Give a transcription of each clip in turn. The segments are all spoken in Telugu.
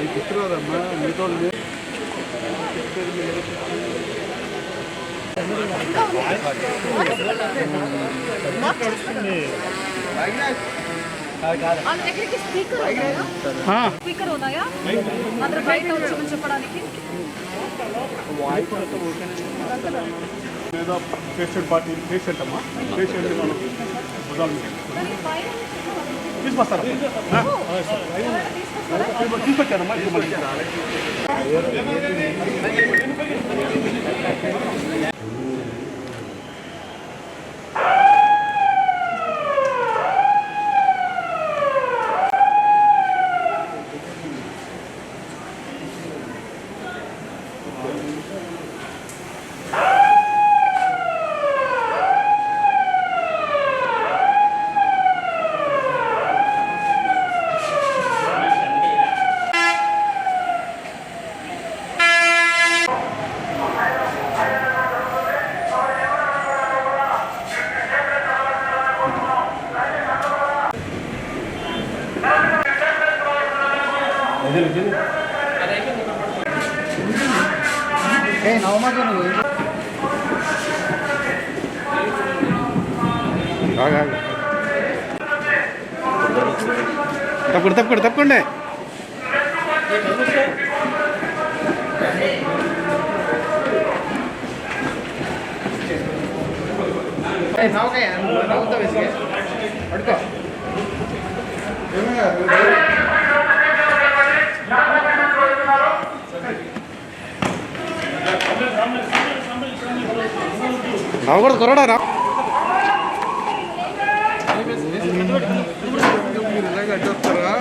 కుట్టుకోదమ్మా మీతో స్పీకర్ ఉన్నాయా అందరూ బయట వచ్చి చెప్పడానికి పేషెంట్ పార్టీ పేషెంట్ అమ్మా పేషెంట్ మనం తీసుకొస్తారా తీసుకొచ్చారమ్మా తప్పకుండా నవ్వకూడదు కొరడా రా అడ్డొస్తారా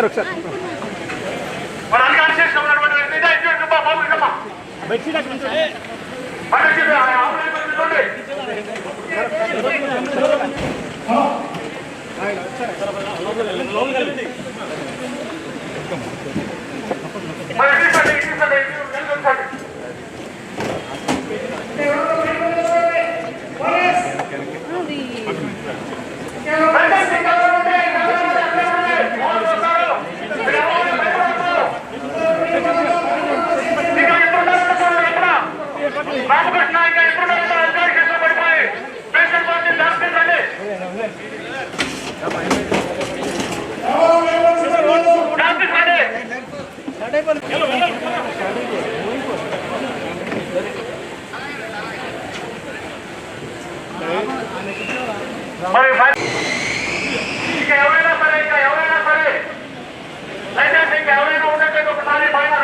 ఒకసారి ఎవరైనా సరే లైసెన్స్ ఇంకా ఎవరైనా ఉంటే ఒకసారి పైన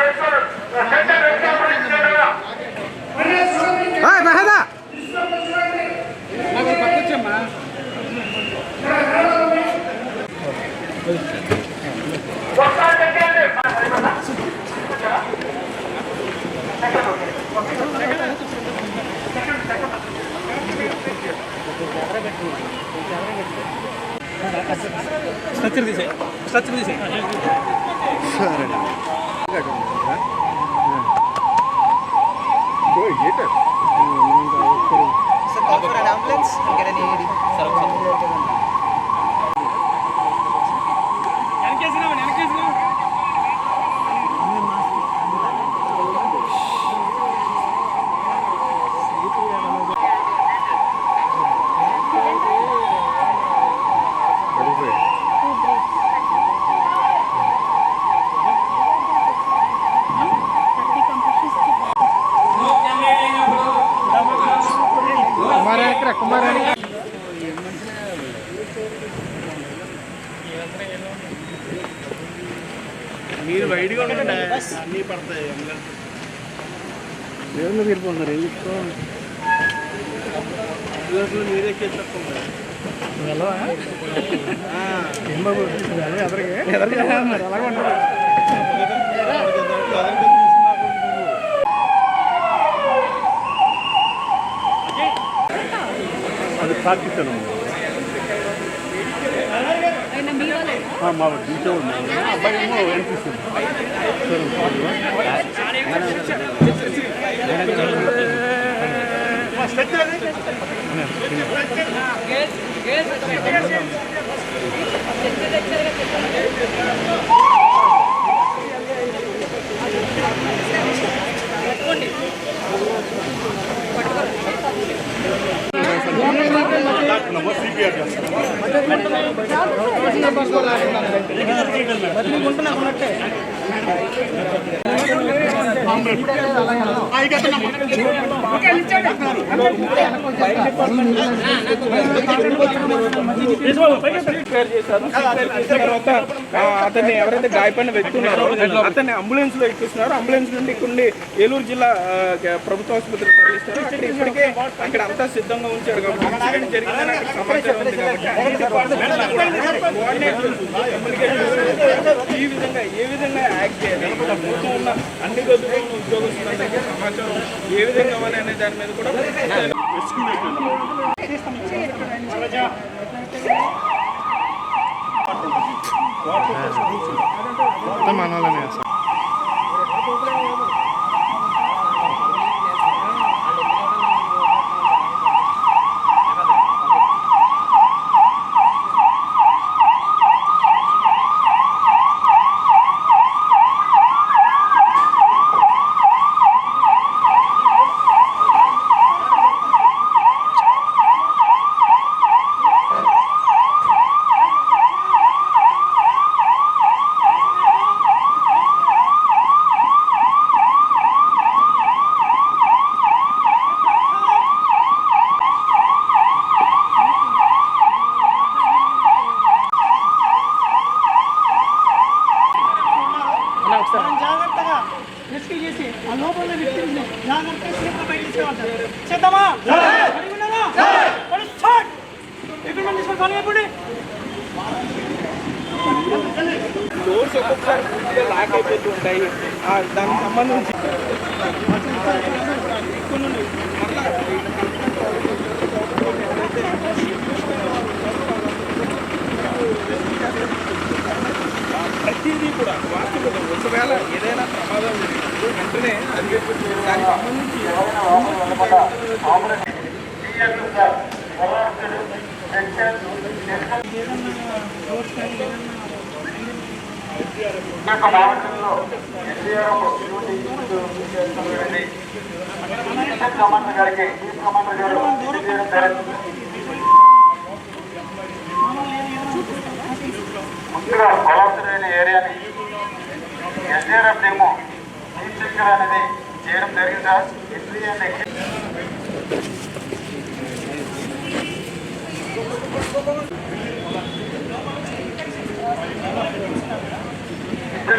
సెంటర్ స్ట్రక్చర్ తీసే మీరు వైడ్గా ఉండండి అన్నీ పడతాయి దేవుళ్ళు తీరిపోతున్నారు ఏం చెప్తాం మీరే కేసుకుంటారు ఏం బాబు ఎదరికి మరి అలాగే ఉంటారు అది ప్రాక్టీస్ అని ఉంది. ఆయన మీ వాళ్ళేనా? మా టీచర్ అబ్బాయి ఏమో ఎన్పిస్తుంది. సిపిఆర్ తర్వాత అతన్ని ఎవరైతే గాయపడిన వ్యక్తి ఉన్నారో అతన్ని అంబులెన్స్ లో ఎక్కిస్తున్నారు. అంబులెన్స్ నుండి ఇక్కడ ఏలూరు జిల్లా ప్రభుత్వ ఆసుపత్రికి తరలిస్తారు. అక్కడ ఇప్పటికే అక్కడ అంతా సిద్ధంగా ఉంచారు కాబట్టి ఇన్సిడెంట్ జరిగిందని అక్కడ సమాచారం ఉంది కాబట్టి ఈ విధంగా ఏ విధంగా యాక్ట్ చేయాలి, మొత్తం ఉన్న అన్ని గదుల్లో ఉన్న ఉద్యోగస్తుల దగ్గర సమాచారం ఏ విధంగా ఇవ్వాలి అనే దాని మీద కూడా మనలోనే జాగ్రత్తగా రెస్క్యూ చేసి ఆ లోపల వ్యక్తిని జాగ్రత్తగా సేఫ్గా బయట తీసుకెళ్తారు. చేద్దామా? డోర్స్ ఒక్కొక్కసారి పూర్తిగా లాక్ అయిపోతూ ఉంటాయి. దానికి సంబంధించి ప్రతిదీ కూడా వాస్తవం. ఒకవేళ ఏదైనా ప్రమాదం జరిగినప్పుడు వెంటనే దానికి సంబంధించి ముందుగా కొలాప్సరైన ఏరియాని ఎస్డీఆర్ఎఫ్ టీము చెక్కర్ అనేది చేయడం జరిగింది sir. Entry and exit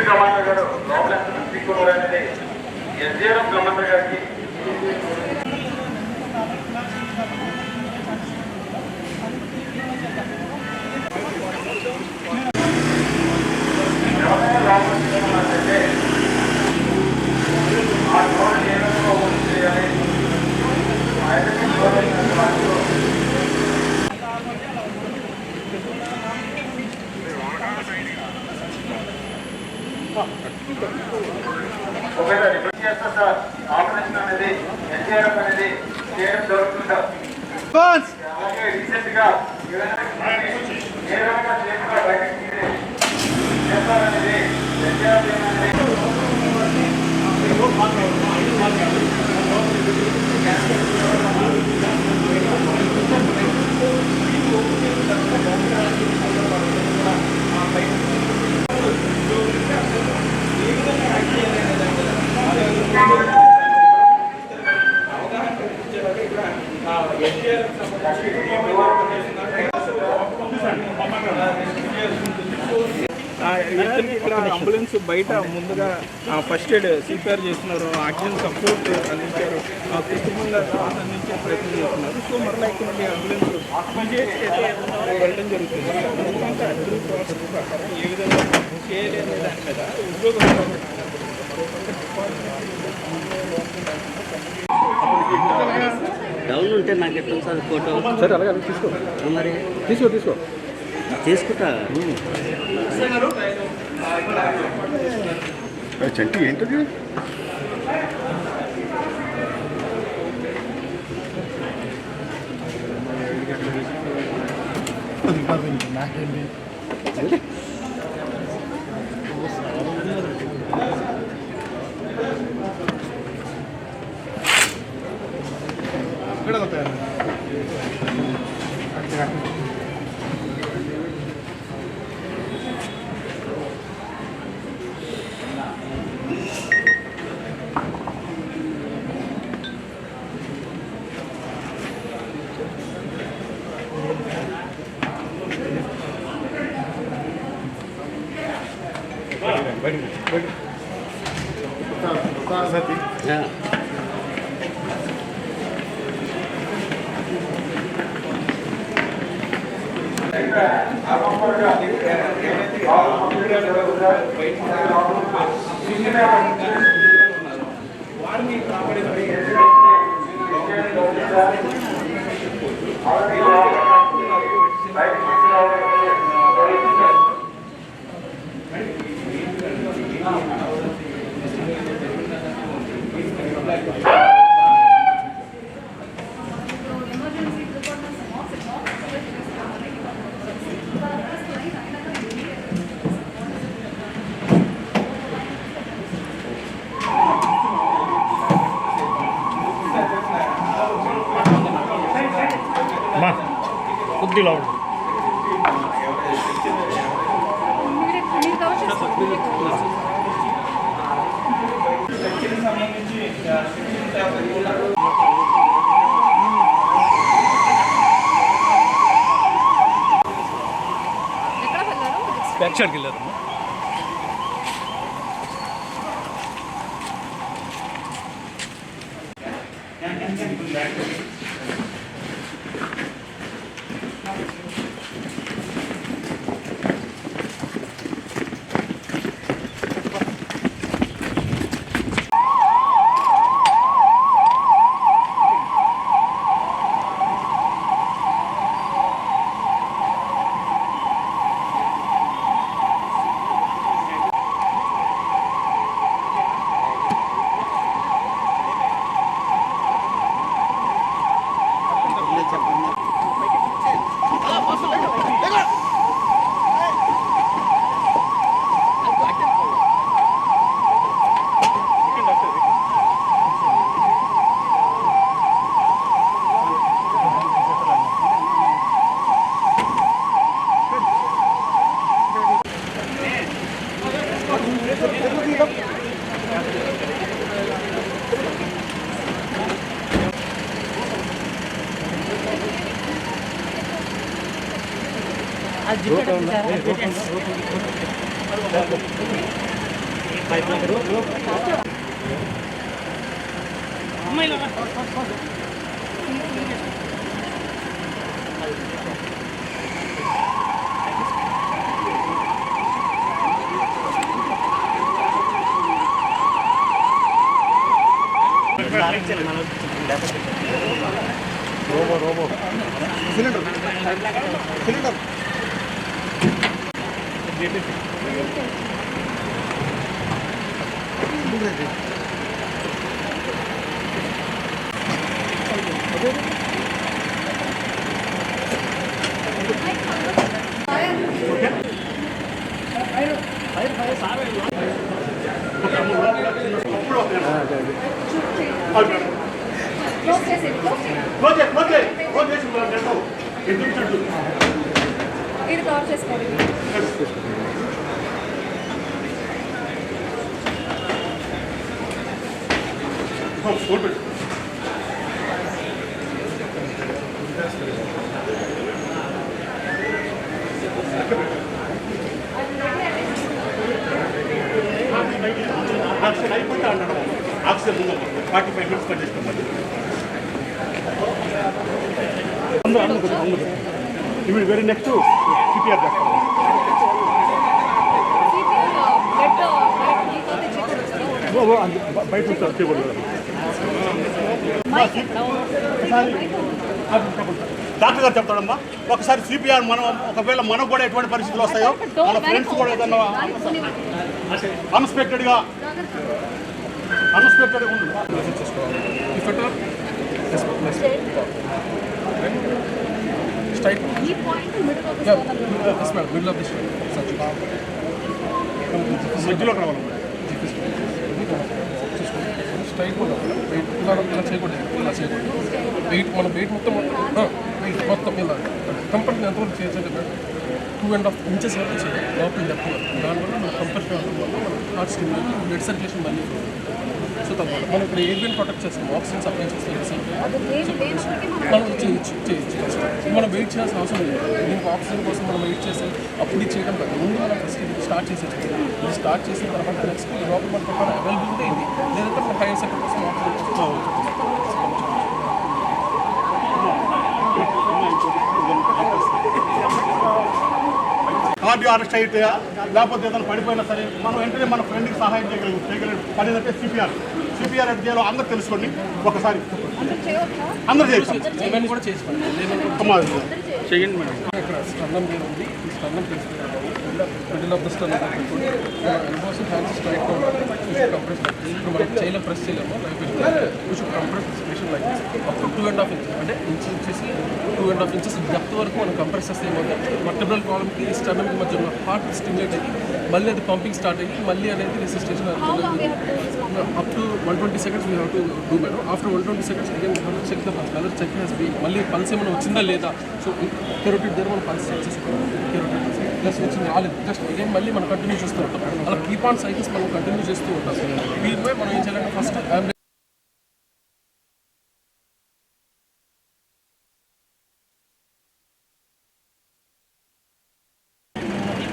commander గారు లోపల తీసుకున్నారు అనేది ఎస్డీఆర్ఎఫ్ కమాండర్ గారికి ఒకవేళ రిపీట్ చేస్తా సార్. ఆపరేషన్ అనేది ఎన్టీఆర్ఎఫ్ అనేది చేయడం జరుగుతుందా? అలాగే రీసెంట్ గా ఏదైనా సేఫ్గా బయటకు చేస్తారనేది ఎన్టీఆర్ఎఫ్ అనేది ఇక్కడ అంబులెన్స్ బయట ముందుగా ఫస్ట్ ఎయిడ్ సిపిఆర్ చేస్తున్నారు, ఆక్సిజన్ సపోర్ట్ అందించారు, కృత్రిమంగా శ్వాస అందించే ప్రయత్నం చేస్తున్నారు. సో మరలా ఇక్కడ నుండి అంబులెన్స్ వెళ్ళడం జరుగుతుంది. అడ్డు ప్రాసెస్ ప్రకారం ఏ విధంగా చేయాలి అనే దాని మీద ఉద్యోగం డౌన్ ఉంటే నాకు ఎట్లా సార్ ఫోటో సరే అలాగే తీసుకో మరి తీసుకో తీసుకుంటా చంటి ఏంటది వారిని కాపాడే కొద్దిగా మీరు కవర్ చేసుకోండి. సంబంధించి ఎక్కడ వెళ్ళారు? బ్యాక్ సైడ్కి వెళ్ళారు రోబో సిలిండర్ ఇది కవర్ చేసుకోండి. ఆక్సిజన్ 45 minutes పనిచేస్తాం ఇవి వెరీ నెక్స్ట్ సిపిఆర్ చేస్తాం బ్లడ్ లీక్ అవుతే చెక్ చేస్తారు. బయట ఉంటారు చేయకూడదు. మైక్ ఎక్కడ? డాక్టర్ గారు చెప్తాడమ్మా ఒకసారి సిపిఆర్ మనం ఒకవేళ మనకు కూడా ఎటువంటి పరిస్థితులు వస్తాయో మన ఫ్రెండ్స్ కూడా ఏదన్నా అన్ఎక్స్పెక్టెడ్గా ఉంటుంది. ఈ పాయింట్ మిడిల్ ఆఫ్ ది మధ్యలో రావాలి. స్ట్రైట్ వెయిట్ ఇలా చేయకూడదు, ఇలా చేయకూడదు. వెయిట్ మన వెయిట్ మొత్తం వెయిట్ మొత్తం ఇలా కంపల్సరీ ఎంతవరకు చేయొచ్చు 2.5 ఇంచెస్ వరకు చేయాలి లోపల డెప్త్ వరకు. దానివల్ల మన కంపల్సరీ వల్ల మన హార్ట్ స్టిమ్యులేట్ బ్లడ్ సర్క్యులేషన్ మళ్ళీ. సో తర్వాత మనం ఇక్కడ ఎయిర్వేని ప్రొటెక్ట్ చేస్తాం, ఆక్సిజన్ సప్లై చేస్తాం. మనం చేయొచ్చు. మనం వెయిట్ చేయాల్సిన అవసరం లేదు. దీనికి ఆక్సిజన్ కోసం మనం వెయిట్ చేసి అప్పుడు ఇది చేయడం కాదు. ముందు మనం ఫస్ట్ ఇది స్టార్ట్ చేసేది. ఇది స్టార్ట్ చేసిన తర్వాత నెక్స్ట్ లోపల మనకు అవైలబిలిటీ అయింది. లేదంటే మన హైయర్ సెక్టర్ కోసం ఆక్సిజన్ కోసం కార్డియో అరెస్ట్ అయితే లేకపోతే ఏదైనా పడిపోయినా సరే మనం వెంటనే మన ఫ్రెండ్కి సహాయం చేయగలిగిన పని అంటే సిపిఆర్ అంటే చేయాలో అందరూ తెలుసుకోండి. ఒకసారి అందరూ చేస్తాం లేమన్ కూడా చేసుకోండి. చేయండి మేడం. ఇక్కడ స్టర్నం ఉంది. ఈ స్టర్నం తీసుకున్నాము మిడిల్ ఆఫ్ ద స్టర్నం పెట్టుకొని ఎల్బోస్ హ్యాండ్స్ స్ట్రైట్గా ఉండాలి. కంప్రెస్ ఇప్పుడు మనం చేయలేం, ప్రెస్ చేయలేము. కంప్రెస్ స్పెషల్ లైక్ అప్పుడు 2.5 ఇంచెస్ అంటే ఇంచ్ వచ్చేసి 2.5 ఇంచెస్ డెప్త్ వరకు మనం కంప్రెస్ చేస్తే ఏమవుతుంది వర్టెబ్రల్ కాలంకి స్టర్నంకి మధ్య హార్ట్ స్టిమ్యులేట్ అయ్యి మళ్ళీ అది పంపింగ్ స్టార్ట్ అయ్యి మళ్ళీ అనేది resuscitation up to 120 seconds we have to do madam. After 120 seconds again we have to check the pulse. Colour check has be మళ్ళీ పల్స్ ఏమైనా వచ్చిందా లేదా. సో కెరోటిడ్ దగ్గర మనం పల్స్ చెక్ చేసుకోవాలి. కెరోటిడ్ ప్లస్ వచ్చింది రాలేదు జస్ట్ అగైన్ మళ్ళీ మనం కంటిన్యూ చేస్తూ ఉంటాం. అలా కీప్ ఆన్ సైకిల్స్ మనం కంటిన్యూ చేస్తూ ఉంటాం. వీటిపై మనం ఏం చేయాలంటే ఫస్ట్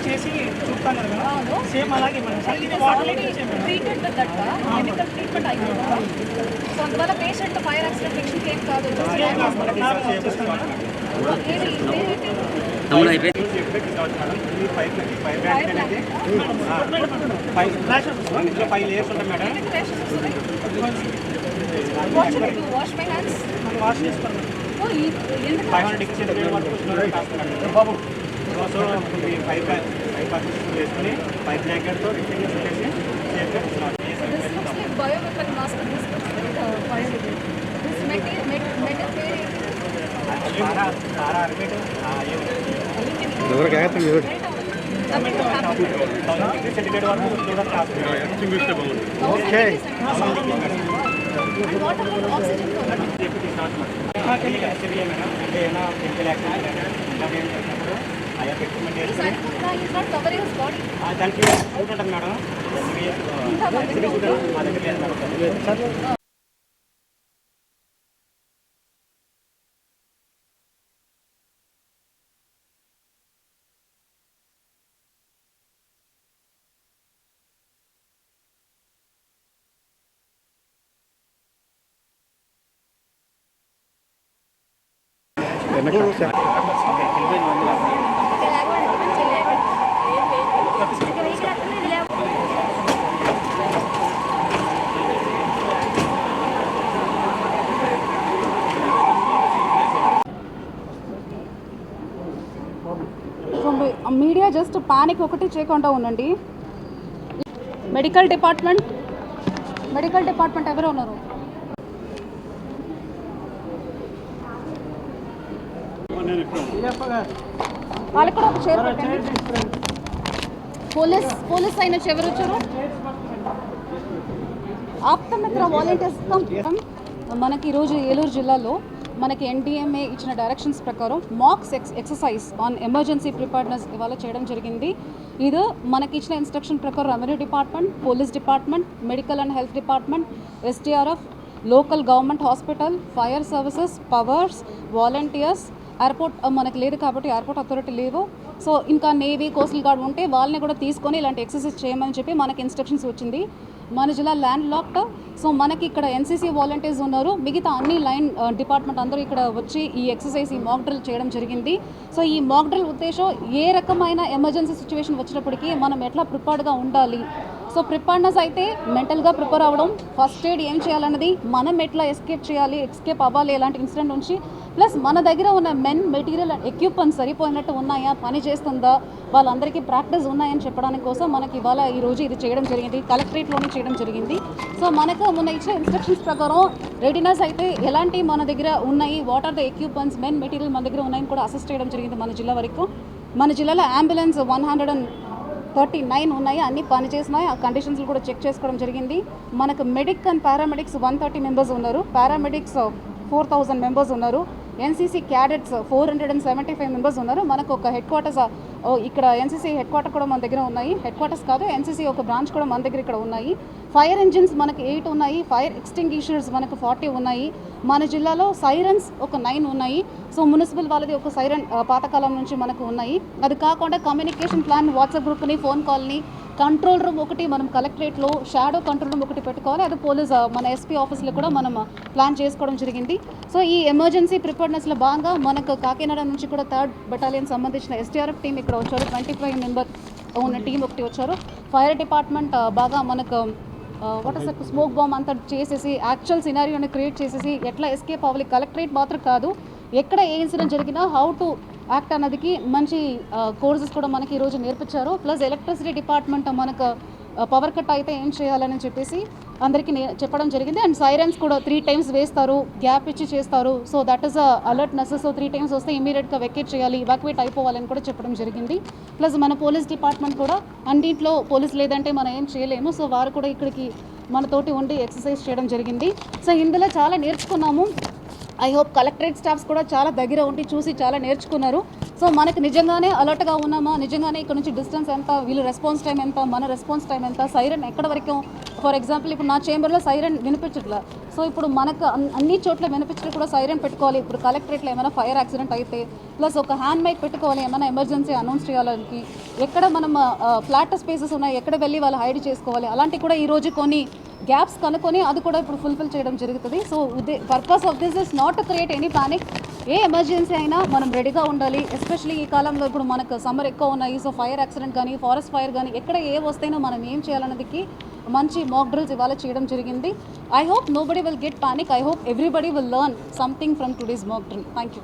చేసి చూస్తాను కదా సేమ్ అలాగే madam. Treated with that chemical treatment అయిపోయిందా? సో అందువల్ల పేషెంట్ ఫైర్ యాక్సిడెంట్ పేషెంట్ ఏం కాదు. తమ్ముడు అయిపోయింది. Wash my hands. వాష్ చేసుకోండి. ఎందుకు 500 డిగ్రీ బాబు సో 5 వేసుకుని 5 బ్లాంకెట్తో రిఫ్రెష్ చేసి సేఫ్గా this looks like bioweapon mask. This looks like fire. This metal सारा आर्मेट सेंटीग्रेड వరకు చూడొచ్చు. Okay what about oxygen cover? Madam అంటే ఏమైనా కెమికల్ యాక్సిడెంట్ ఇలాంటి ఏం చేసినప్పుడు ఆయా equipment Is not covering his body. దానికి సూట్ ఉంటుంది మేడం. మా దగ్గర లేదు మేడం. మీడియా జస్ట్ పానిక్ ఒకటి చేయకుండా ఉండండి. మెడికల్ డిపార్ట్మెంట్ ఎవరు ఉన్నారు? వాళ్ళకి కూడా ఒక చైర్ పెట్టండి. పోలీస్ అయిన ఎవరు వచ్చారు? ఆప్తమిత్ర వాలంటీర్స్. మనకి ఈరోజు ఏలూరు జిల్లాలో మనకి ఎన్డీఎంఏ ఇచ్చిన డైరెక్షన్స్ ప్రకారం mocks exercise on emergency preparedness ఇవాళ చేయడం జరిగింది. ఇది మనకి ఇచ్చిన ఇన్స్ట్రక్షన్ ప్రకారం revenue department, police department, medical and health department, STRF, local government hospital, fire services, powers, volunteers, airport మనకి లేదు కాబట్టి ఎయిర్పోర్ట్ అథారిటీ లేవు. సో ఇంకా నేవీ, కోస్టల్ గార్డ్ ఉంటే వాళ్ళని కూడా తీసుకొని ఇలాంటి ఎక్సర్సైజ్ చేయమని చెప్పి మనకి ఇన్స్ట్రక్షన్స్ వచ్చింది. మన జిల్లా ల్యాండ్ లాక్డ్. సో మనకి ఇక్కడ ఎన్సీసీ వాలంటీర్స్ ఉన్నారు, మిగతా అన్ని లైన్ డిపార్ట్మెంట్ అందరూ ఇక్కడ వచ్చి ఈ ఎక్సర్సైజ్ ఈ మాక్ డ్రిల్ చేయడం జరిగింది. సో ఈ మాక్ డ్రిల్ ఉద్దేశం ఏ రకమైన ఎమర్జెన్సీ సిచ్యువేషన్ వచ్చినప్పటికీ మనం ఎట్లా ప్రిపేర్డ్గా ఉండాలి. సో ప్రిపేర్డ్నెస్ అయితే మెంటల్గా ప్రిపేర్ అవ్వడం, ఫస్ట్ ఎయిడ్ ఏం చేయాలన్నది, మనం ఎట్లా ఎస్కేప్ అవ్వాలి ఎలాంటి ఇన్సిడెంట్ నుంచి, ప్లస్ మన దగ్గర ఉన్న మెన్ మెటీరియల్ అండ్ ఎక్విప్మెంట్ సరిపోయినట్టు ఉన్నాయా, పని చేస్తుందా, వాళ్ళందరికీ ప్రాక్టీస్ ఉన్నాయని చెప్పడానికి కోసం మనకి ఇవాళ ఈరోజు ఇది చేయడం జరిగింది, కలెక్టరేట్లోనే చేయడం జరిగింది. సో మనకు మొన్న ఇచ్చిన ఇన్స్ట్రక్షన్స్ ప్రకారం రెడీనెస్ అయితే ఎలాంటి మన దగ్గర ఉన్నాయి, what are the equipments, men material మన దగ్గర ఉన్నాయని కూడా అసెస్ చేయడం జరిగింది. మన జిల్లా వరకు మన జిల్లాలో అంబులెన్స్ 139 ఉన్నాయి, అన్ని పని చేసినాయి, ఆ కండిషన్స్ కూడా చెక్ చేసుకోవడం జరిగింది. మనకు మెడిక్ అండ్ పారామెడిక్స్ 130 మెంబర్స్ ఉన్నారు, పారామెడిక్స్ 4000 మెంబర్స్ ఉన్నారు, ఎన్సీసీ క్యాడెట్స్ 475 మెంబర్స్ ఉన్నారు. మనకు ఒక హెడ్ క్వార్టర్స్ ఇక్కడ ఎన్సీసీ హెడ్ క్వార్టర్ కూడా మన దగ్గర ఉన్నాయి, హెడ్ క్వార్టర్స్ కాదు ఎన్సీసీ ఒక బ్రాంచ్ కూడా మన దగ్గర ఇక్కడ ఉన్నాయి. ఫైర్ ఇంజిన్స్ మనకు 8 ఉన్నాయి, ఫైర్ ఎక్స్టింగ్విషర్స్ మనకు 40 ఉన్నాయి. మన జిల్లాలో సైరన్స్ ఒక 9 ఉన్నాయి. సో మున్సిపల్ వాళ్ళది ఒక సైరన్ పాతకాలం నుంచి మనకు ఉన్నాయి. అది కాకుండా కమ్యూనికేషన్ ప్లాన్, వాట్సాప్ గ్రూప్ని, ఫోన్ కాల్ని, కంట్రోల్ రూమ్ ఒకటి మనం కలెక్టరేట్లో షాడో కంట్రోల్ రూమ్ ఒకటి పెట్టుకోవాలి. అది పోలీస్ మన ఎస్పీ ఆఫీస్లో కూడా మనం ప్లాన్ చేసుకోవడం జరిగింది. సో ఈ ఎమర్జెన్సీ ప్రిపేర్నెస్లో భాగంగా మనకు కాకినాడ నుంచి కూడా 3rd బెటాలియన్ సంబంధించిన ఎస్టీఆర్ఎఫ్ టీం ఇక్కడ వచ్చారు, 25 మెంబర్ ఉన్న టీం ఒకటి వచ్చారు. ఫైర్ డిపార్ట్మెంట్ బాగా మనకు స్మోక్ బాంబ్ అంతా చేసేసి యాక్చువల్ సినారియోని క్రియేట్ చేసేసి ఎట్లా ఎస్కేప్ అవ్వాలి, కలెక్టరేట్ మాత్రం కాదు ఎక్కడ ఏ ఇన్సిడెంట్ జరిగినా హౌ టు యాక్ట్ అన్నదికి మంచి కోర్సెస్ కూడా మనకి ఈరోజు నేర్పించారు. ప్లస్ ఎలక్ట్రిసిటీ డిపార్ట్మెంట్ మనకు పవర్ కట్ అయితే ఏం చేయాలని చెప్పేసి అందరికీ చెప్పడం జరిగింది. అండ్ సైరన్స్ కూడా 3 times వేస్తారు, గ్యాప్ ఇచ్చి చేస్తారు. So that is alertness. So 3 times వస్తే ఇమీడియట్గా వెకేట్ చేయాలి, ఇవాక్యువేట్ అయిపోవాలని కూడా చెప్పడం జరిగింది. ప్లస్ మన పోలీస్ డిపార్ట్మెంట్ కూడా అన్నింటిలో పోలీస్ లేదంటే మనం ఏం చేయలేము. సో వారు కూడా ఇక్కడికి మనతోటి ఉండి ఎక్సర్సైజ్ చేయడం జరిగింది. సో ఇందులో చాలా నేర్చుకున్నాము. ఐ హోప్ కలెక్టరేట్ స్టాఫ్స్ కూడా చాలా దగ్గర ఉండి చూసి చాలా నేర్చుకున్నారు. సో మనకు నిజంగానే అలర్ట్గా ఉన్నామా, నిజంగానే ఇక్కడ నుంచి డిస్టెన్స్ ఎంత, వీళ్ళు రెస్పాన్స్ టైం ఎంత, మన రెస్పాన్స్ టైం ఎంత, సైరన్ ఎక్కడ వరకు. ఫర్ ఎగ్జాంపుల్ ఇప్పుడు నా చేంబర్లో సైరన్ వినిపించట్లా. సో ఇప్పుడు మనకు అన్ని చోట్ల వినిపించడం కూడా సైరన్ పెట్టుకోవాలి. ఇప్పుడు కలెక్టరేట్లో ఏమైనా ఫైర్ యాక్సిడెంట్ అయితే, ప్లస్ ఒక హ్యాండ్ మైక్ పెట్టుకోవాలి ఏమైనా ఎమర్జెన్సీ అనౌన్స్ చేయాలని, ఎక్కడ మనం ఫ్లాట్ స్పేసెస్ ఉన్నాయి ఎక్కడ వెళ్ళి వాళ్ళు హైడ్ చేసుకోవాలి, అలాంటివి కూడా ఈరోజు కొన్ని గ్యాప్స్ కనుక్కొని అది కూడా ఇప్పుడు ఫుల్ఫిల్ చేయడం జరుగుతుంది. So purpose of this is not to create any panic. A emergency అయినా మనం రెడీగా ఉండాలి. ఎస్పెషల్లీ ఈ కాలంలో ఇప్పుడు మనకు సమ్మర్ ఎక్కువ ఉన్నాయి. సో ఫైర్ యాక్సిడెంట్ కానీ, ఫారెస్ట్ ఫైర్ కానీ, ఎక్కడ ఏ వస్తేనో మనం ఏం చేయాలన్నదికి మంచి మాక్ డ్రిల్స్ ఇవాళ చేయడం జరిగింది. I hope nobody will get panic. I hope everybody will learn something from today's mock drill. Thank you.